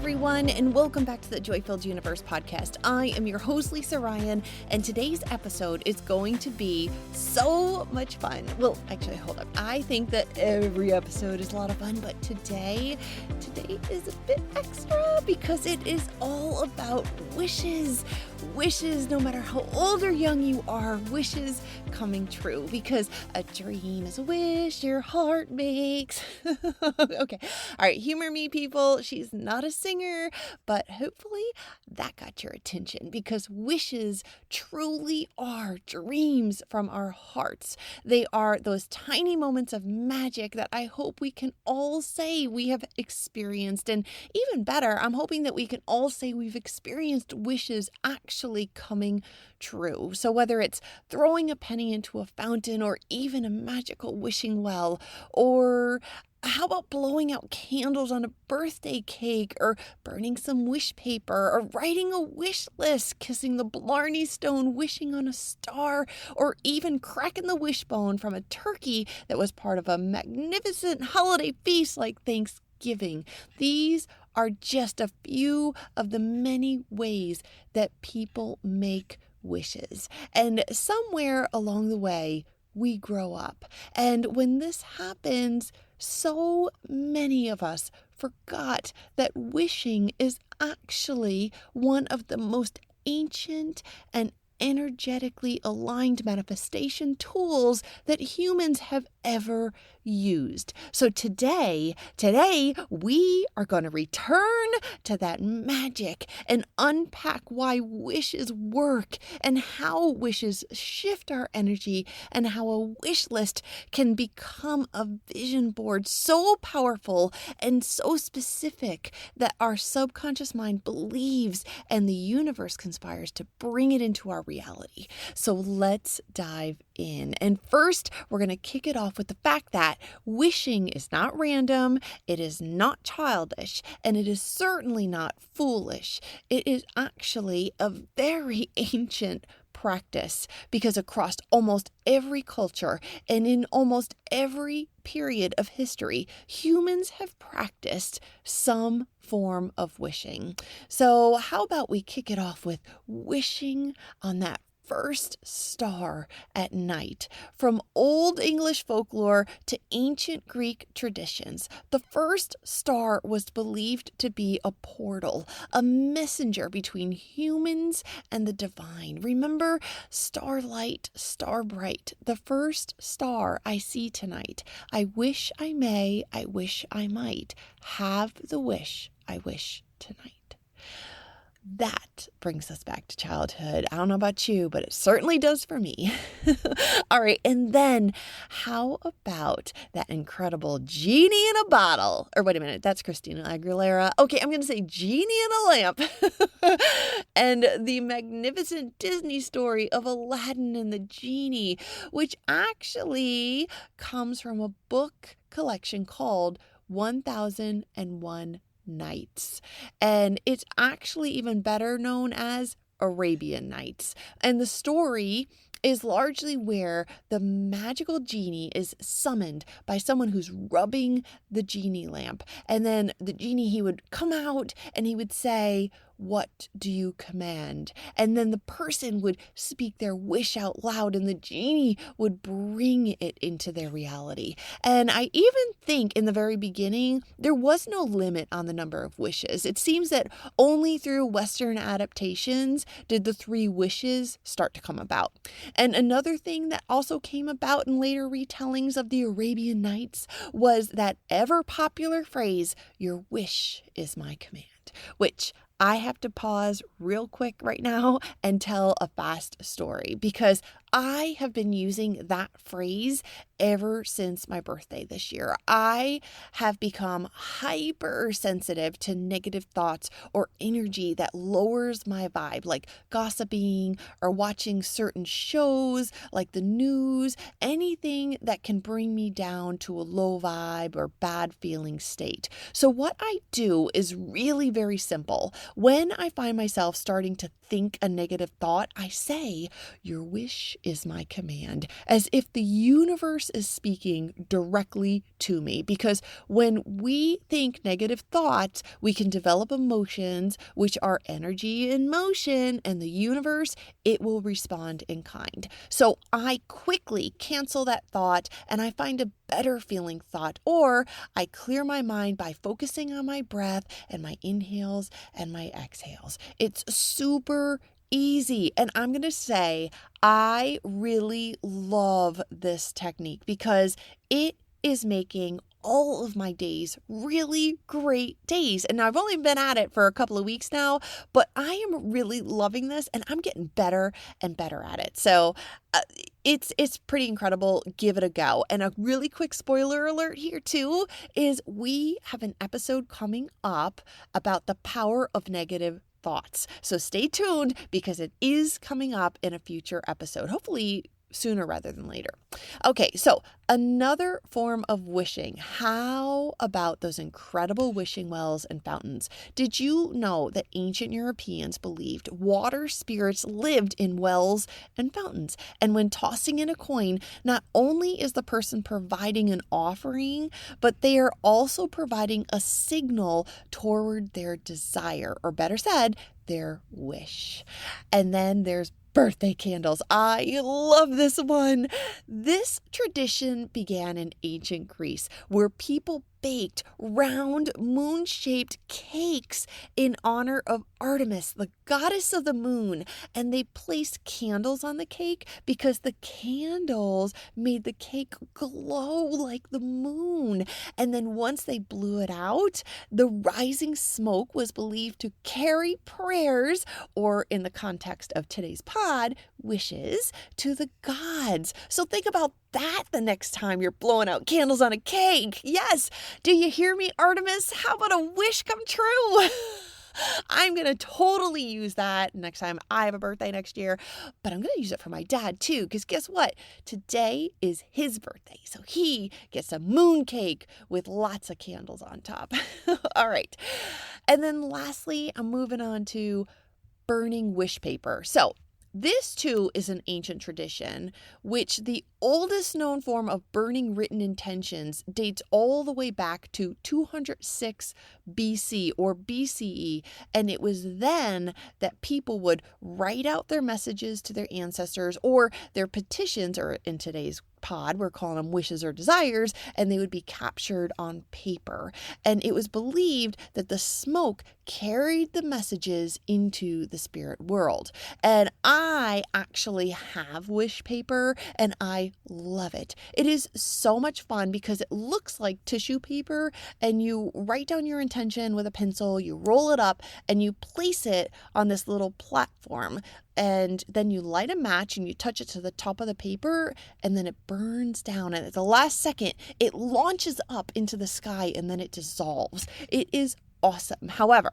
everyone, and welcome back to the Joy-Filled Universe podcast. I am your host, Lisa Ryan, and today's episode is going to be so much fun. Well, actually, hold up. I think that every episode is a lot of fun, but today is a bit extra because it is all about wishes. Wishes, no matter how old or young you are, wishes coming true, because a dream is a wish your heart makes. Okay. All right. Humor me, people. She's not a singer, but hopefully that got your attention, because wishes truly are dreams from our hearts. They are those tiny moments of magic that I hope we can all say we have experienced. And even better, I'm hoping that we can all say we've experienced wishes actually coming true. So whether it's throwing a penny into a fountain, or even a magical wishing well, or how about blowing out candles on a birthday cake, or burning some wish paper, or writing a wish list, kissing the Blarney Stone, wishing on a star, or even cracking the wishbone from a turkey that was part of a magnificent holiday feast like Thanksgiving. These are just a few of the many ways that people make wishes. And somewhere along the way, we grow up. And when this happens, so many of us forgot that wishing is actually one of the most ancient and energetically aligned manifestation tools that humans have ever used. So today we are going to return to that magic and unpack why wishes work, and how wishes shift our energy, and how a wish list can become a vision board so powerful and so specific that our subconscious mind believes, and the universe conspires to bring it into our reality. So let's dive in. And first, we're going to kick it off with the fact that wishing is not random, it is not childish, and it is certainly not foolish. It is actually a very ancient practice, because across almost every culture and in almost every period of history, humans have practiced some form of wishing. So how about we kick it off with wishing on that first star at night? From Old English folklore to ancient Greek traditions, the first star was believed to be a portal, a messenger between humans and the divine. Remember, starlight, star bright, the first star I see tonight. I wish I may, I wish I might have the wish I wish tonight. That brings us back to childhood. I don't know about you, but it certainly does for me. All right. And then how about that incredible genie in a bottle? Or wait a minute, that's Christina Aguilera. Okay, I'm going to say genie in a lamp. And the magnificent Disney story of Aladdin and the genie, which actually comes from a book collection called 1001 Nights. And it's actually even better known as Arabian Nights. And the story is largely where the magical genie is summoned by someone who's rubbing the genie lamp. And then the genie, he would come out and he would say, "What do you command?" And then the person would speak their wish out loud, and the genie would bring it into their reality. And I even think in the very beginning, there was no limit on the number of wishes. It seems that only through Western adaptations did the 3 wishes start to come about. And another thing that also came about in later retellings of the Arabian Nights was that ever popular phrase, "Your wish is my command," which I have to pause real quick right now and tell a fast story, because I have been using that phrase ever since my birthday this year. I have become hypersensitive to negative thoughts or energy that lowers my vibe, like gossiping or watching certain shows like the news, anything that can bring me down to a low vibe or bad feeling state. So what I do is really very simple. When I find myself starting to think a negative thought, I say, your wish is my command, as if the universe is speaking directly to me. Because when we think negative thoughts, we can develop emotions, which are energy in motion, and the universe, it will respond in kind. So I quickly cancel that thought and I find a better feeling thought, or I clear my mind by focusing on my breath and my inhales and my exhales. It's super easy. And I'm going to say, I really love this technique because it is making all of my days really great days. And I've only been at it for a couple of weeks now, but I am really loving this and I'm getting better and better at it. So it's pretty incredible. Give it a go. And a really quick spoiler alert here too is we have an episode coming up about the power of negative thoughts. So stay tuned because it is coming up in a future episode, hopefully sooner rather than later. Okay, so another form of wishing. How about those incredible wishing wells and fountains? Did you know that ancient Europeans believed water spirits lived in wells and fountains? And when tossing in a coin, not only is the person providing an offering, but they are also providing a signal toward their desire, or better said, their wish. And then there's birthday candles. I love this one. This tradition began in ancient Greece, where people baked round moon-shaped cakes in honor of Artemis, the goddess of the moon. And they placed candles on the cake because the candles made the cake glow like the moon. And then once they blew it out, the rising smoke was believed to carry prayers, or in the context of today's pod, wishes to the gods. So think about that the next time you're blowing out candles on a cake. Yes. Do you hear me, Artemis? How about a wish come true? I'm going to totally use that next time I have a birthday next year, but I'm going to use it for my dad too, because guess what? Today is his birthday, so he gets a moon cake with lots of candles on top. All right. And then lastly, I'm moving on to burning wish paper. So this too is an ancient tradition, which the oldest known form of burning written intentions dates all the way back to 206 BC or BCE. And it was then that people would write out their messages to their ancestors or their petitions, or in today's pod, we're calling them wishes or desires, and they would be captured on paper. And it was believed that the smoke carried the messages into the spirit world. And I actually have wish paper and I love it. It is so much fun because it looks like tissue paper, and you write down your intention with a pencil, you roll it up, and you place it on this little platform. And then you light a match and you touch it to the top of the paper, and then it burns down. And at the last second, it launches up into the sky and then it dissolves. It is awesome. However,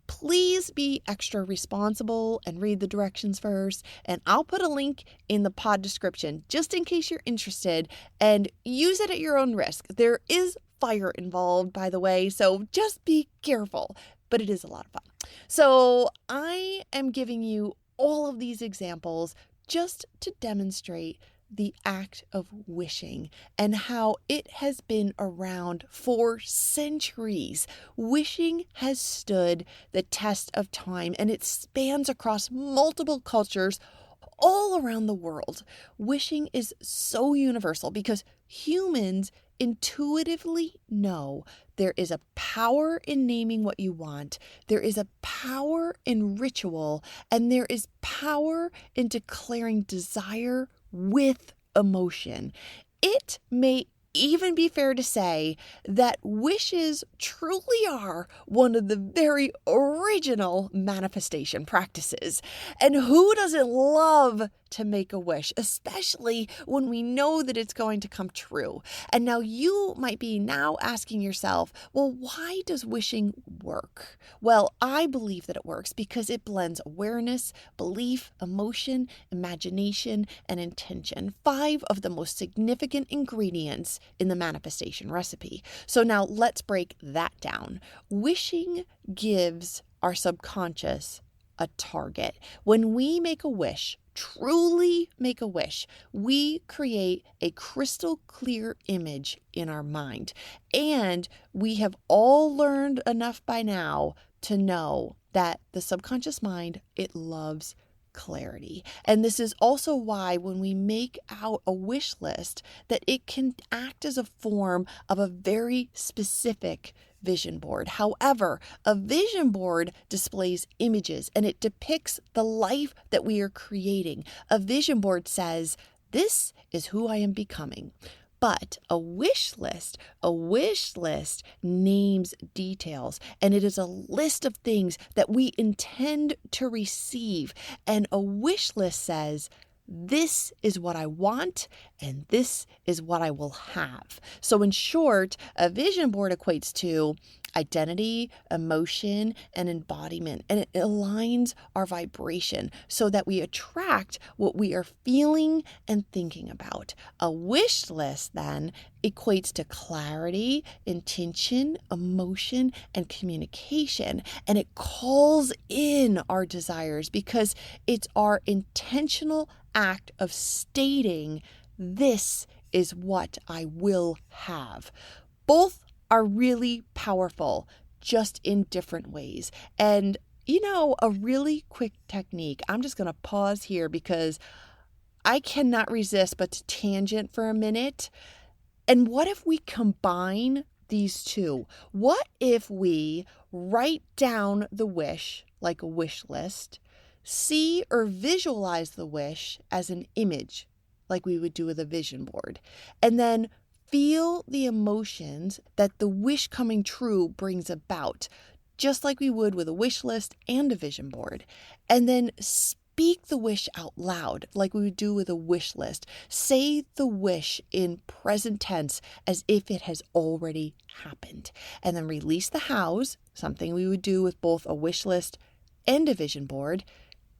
please be extra responsible and read the directions first. And I'll put a link in the pod description just in case you're interested, and use it at your own risk. There is fire involved, by the way, so just be careful. But it is a lot of fun. So I am giving you all of these examples just to demonstrate the act of wishing and how it has been around for centuries. Wishing has stood the test of time, and it spans across multiple cultures all around the world. Wishing is so universal because humans intuitively know there is a power in naming what you want, there is a power in ritual, and there is power in declaring desire with emotion. It may even be fair to say that wishes truly are one of the very original manifestation practices. And who doesn't love to make a wish, especially when we know that it's going to come true? And now you might be now asking yourself, well, why does wishing work? Well, I believe that it works because it blends awareness, belief, emotion, imagination, and intention, 5 of the most significant ingredients in the manifestation recipe. So now let's break that down. Wishing gives our subconscious a target. When we make a wish, truly make a wish, we create a crystal clear image in our mind. And we have all learned enough by now to know that the subconscious mind, it loves clarity. And this is also why when we make out a wish list, that it can act as a form of a very specific vision board. However, a vision board displays images and it depicts the life that we are creating. A vision board says, this is who I am becoming. But a wish list names details, and it is a list of things that we intend to receive. And a wish list says, this is what I want, and this is what I will have. So in short, a vision board equates to identity, emotion, and embodiment, and it aligns our vibration so that we attract what we are feeling and thinking about. A wish list then equates to clarity, intention, emotion, and communication, and it calls in our desires because it's our intentional act of stating, this is what I will have. Both are really powerful, just in different ways. And, a really quick technique, I'm just going to pause here because I cannot resist but to tangent for a minute. And what if we combine these two? What if we write down the wish, like a wish list, see or visualize the wish as an image, like we would do with a vision board, and then feel the emotions that the wish coming true brings about, just like we would with a wish list and a vision board. And then speak the wish out loud, like we would do with a wish list. Say the wish in present tense as if it has already happened. And then release the hows, something we would do with both a wish list and a vision board.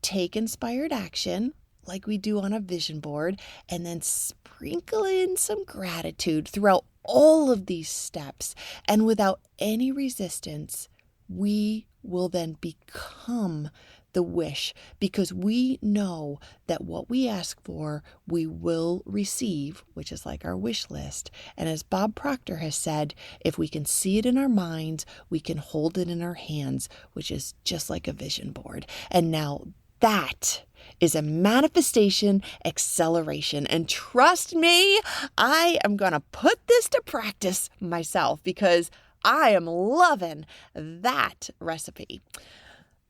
Take inspired action, like we do on a vision board, and then sprinkle in some gratitude throughout all of these steps. And without any resistance, we will then become the wish, because we know that what we ask for, we will receive, which is like our wish list. And as Bob Proctor has said, if we can see it in our minds, we can hold it in our hands, which is just like a vision board. And now that is a manifestation acceleration. And trust me, I am going to put this to practice myself because I am loving that recipe.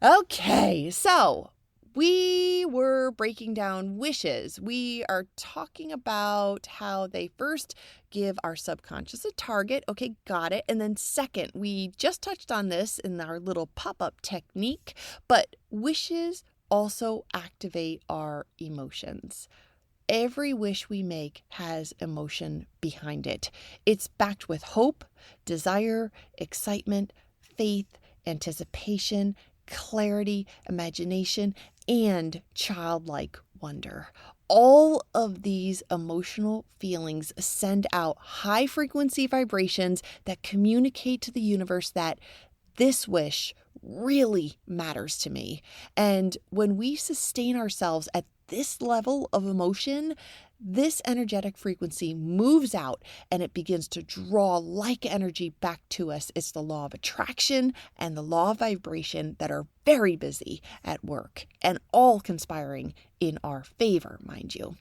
Okay, so we were breaking down wishes. We are talking about how they first give our subconscious a target. Okay, got it. And then second, we just touched on this in our little pop-up technique, but wishes also activate our emotions. Every wish we make has emotion behind it. It's backed with hope, desire, excitement, faith, anticipation, clarity, imagination, and childlike wonder. All of these emotional feelings send out high frequency vibrations that communicate to the universe that this wish really matters to me. And when we sustain ourselves at this level of emotion, this energetic frequency moves out and it begins to draw like energy back to us. It's the law of attraction and the law of vibration that are very busy at work and all conspiring in our favor, mind you.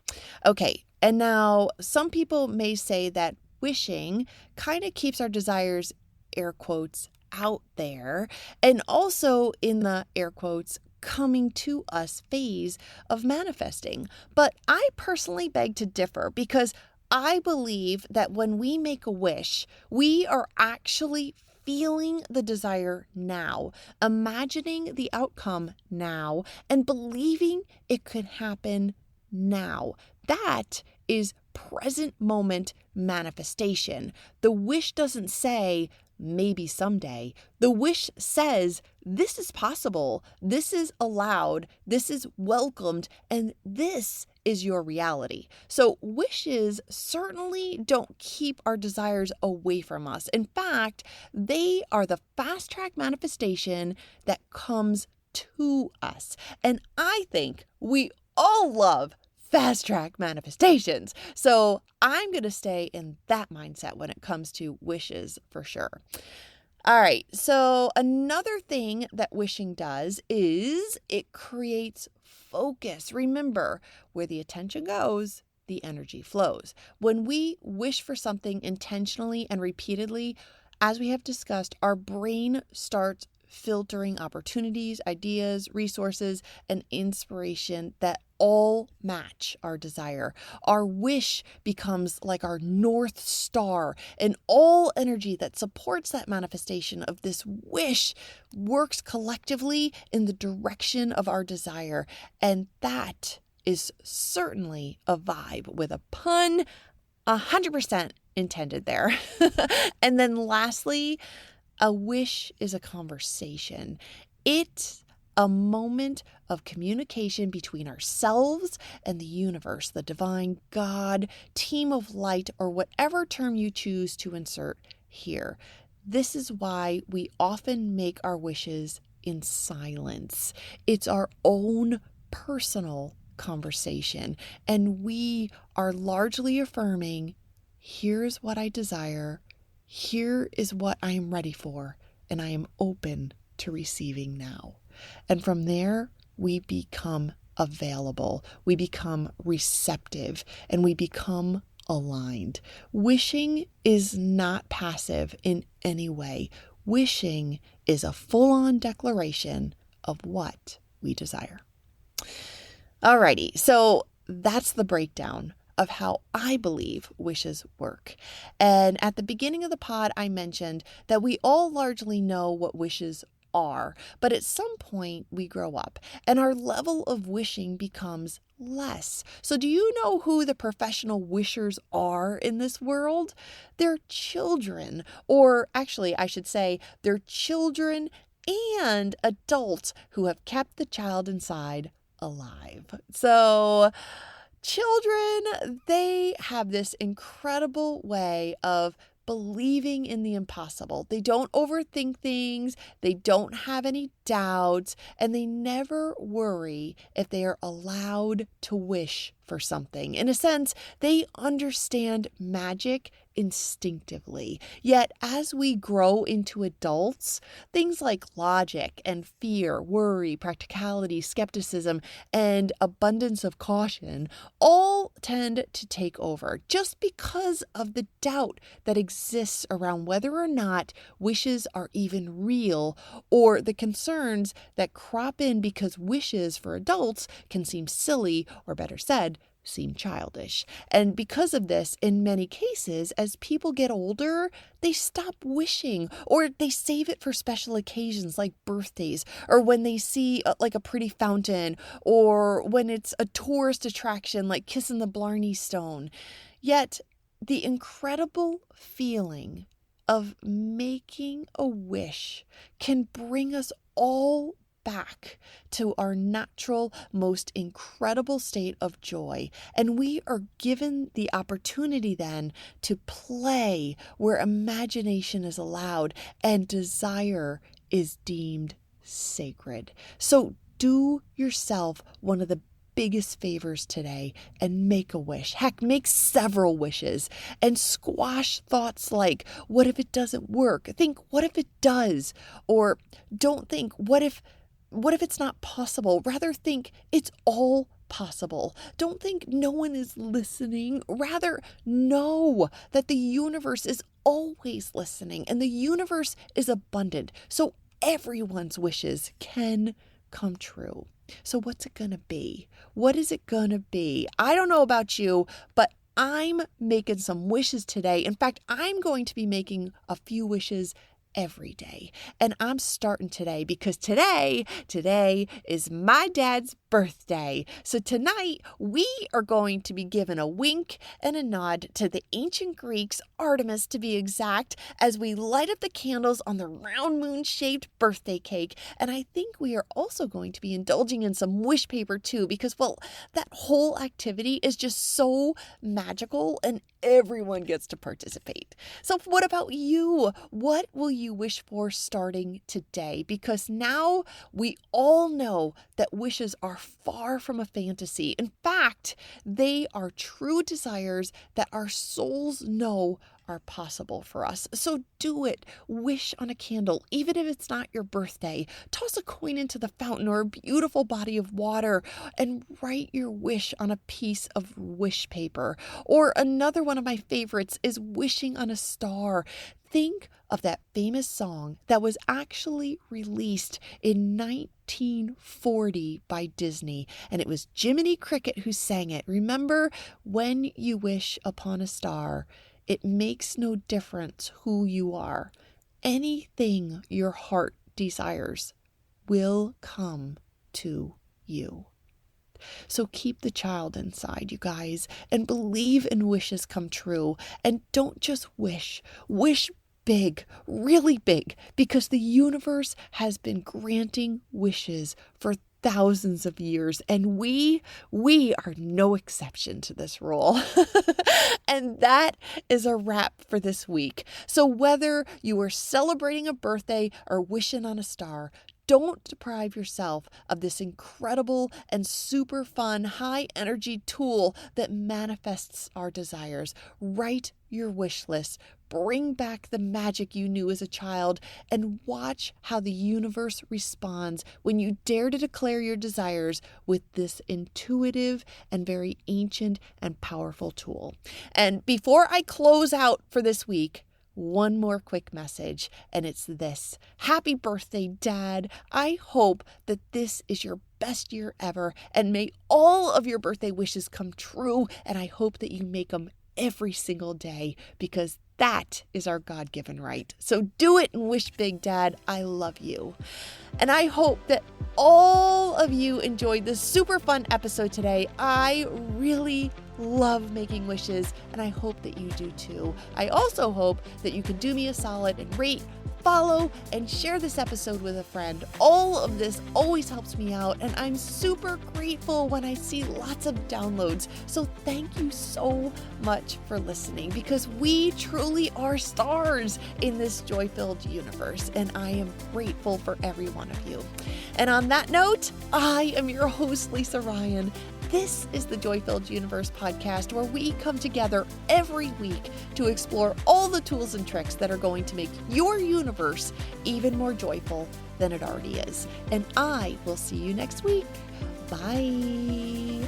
Okay, and now some people may say that wishing kind of keeps our desires, air quotes, out there, and also in the air quotes coming to us phase of manifesting. But I personally beg to differ because I believe that when we make a wish, we are actually feeling the desire now, imagining the outcome now, and believing it could happen now. That is present moment manifestation. The wish doesn't say, maybe someday. The wish says, this is possible, this is allowed, this is welcomed, and this is your reality. So wishes certainly don't keep our desires away from us. In fact, they are the fast track manifestation that comes to us. And I think we all love fast track manifestations. So I'm going to stay in that mindset when it comes to wishes for sure. All right. So another thing that wishing does is it creates focus. Remember, where the attention goes, the energy flows. When we wish for something intentionally and repeatedly, as we have discussed, our brain starts filtering opportunities, ideas, resources, and inspiration that all match our desire. Our wish becomes like our North Star, and all energy that supports that manifestation of this wish works collectively in the direction of our desire. And that is certainly a vibe with a pun, 100% intended there. And then lastly, a wish is a conversation. It's a moment of communication between ourselves and the universe, the divine God, team of light, or whatever term you choose to insert here. This is why we often make our wishes in silence. It's our own personal conversation, and we are largely affirming, here's what I desire. Here is what I am ready for, and I am open to receiving now. And from there, we become available, we become receptive, and we become aligned. Wishing is not passive in any way. Wishing is a full-on declaration of what we desire. Alrighty, so that's the breakdown of how I believe wishes work. And at the beginning of the pod, I mentioned that we all largely know what wishes are, but at some point we grow up and our level of wishing becomes less. So do you know who the professional wishers are in this world? They're children, or actually I should say they're children and adults who have kept the child inside alive. So children, they have this incredible way of believing in the impossible. They don't overthink things, they don't have any doubts, and they never worry if they are allowed to wish for something. In a sense, they understand magic instinctively. Yet as we grow into adults, things like logic and fear, worry, practicality, skepticism, and abundance of caution all tend to take over just because of the doubt that exists around whether or not wishes are even real, or the concerns that crop in because wishes for adults can seem silly, or better said, seem childish. And because of this, in many cases, as people get older, they stop wishing, or they save it for special occasions like birthdays, or when they see like a pretty fountain, or when it's a tourist attraction like kissing the Blarney Stone. Yet the incredible feeling of making a wish can bring us all back to our natural, most incredible state of joy. And we are given the opportunity then to play where imagination is allowed and desire is deemed sacred. So do yourself one of the biggest favors today and make a wish. Heck, make several wishes and squash thoughts like, what if it doesn't work? Think, what if it does? Or don't think, what if it's not possible? Rather think it's all possible. Don't think no one is listening. Rather know that the universe is always listening and the universe is abundant. So everyone's wishes can come true. So what's it going to be? What is it going to be? I don't know about you, but I'm making some wishes today. In fact, I'm going to be making a few wishes every day. And I'm starting today because today is my dad's birthday. So tonight we are going to be given a wink and a nod to the ancient Greeks, Artemis to be exact, as we light up the candles on the round moon-shaped birthday cake. And I think we are also going to be indulging in some wish paper too, because, well, that whole activity is just so magical and everyone gets to participate. So what about you? What will you wish for starting today? Because now we all know that wishes are far from a fantasy. In fact, they are true desires that our souls know are possible for us. So do it. Wish on a candle, even if it's not your birthday. Toss a coin into the fountain or a beautiful body of water and write your wish on a piece of wish paper. Or another one of my favorites is wishing on a star. Think of that famous song that was actually released in 1940 by Disney, and it was Jiminy Cricket who sang it. Remember, when you wish upon a star, it makes no difference who you are. Anything your heart desires will come to you. So keep the child inside, you guys, and believe in wishes come true. And don't just wish. Wish big, really big, because the universe has been granting wishes for thousands of years, and we are no exception to this rule. And that is a wrap for this week. So whether you are celebrating a birthday or wishing on a star, don't deprive yourself of this incredible and super fun, high energy tool that manifests our desires. Write your wish list. Bring back the magic you knew as a child and watch how the universe responds when you dare to declare your desires with this intuitive and very ancient and powerful tool. And before I close out for this week, one more quick message, and it's this. Happy birthday, Dad. I hope that this is your best year ever, and may all of your birthday wishes come true, and I hope that you make them every single day, because that is our God-given right. So do it and wish big, Dad. I love you. And I hope that all of you enjoyed this super fun episode today. I really love making wishes, and I hope that you do too. I also hope that you can do me a solid and rate, follow, and share this episode with a friend. All of this always helps me out, and I'm super grateful when I see lots of downloads. So thank you so much for listening, because we truly are stars in this joy-filled universe, and I am grateful for every one of you. And on that note, I am your host, Lisa Ryan. This is the Joy-Filled Universe podcast, where we come together every week to explore all the tools and tricks that are going to make your universe even more joyful than it already is. And I will see you next week. Bye.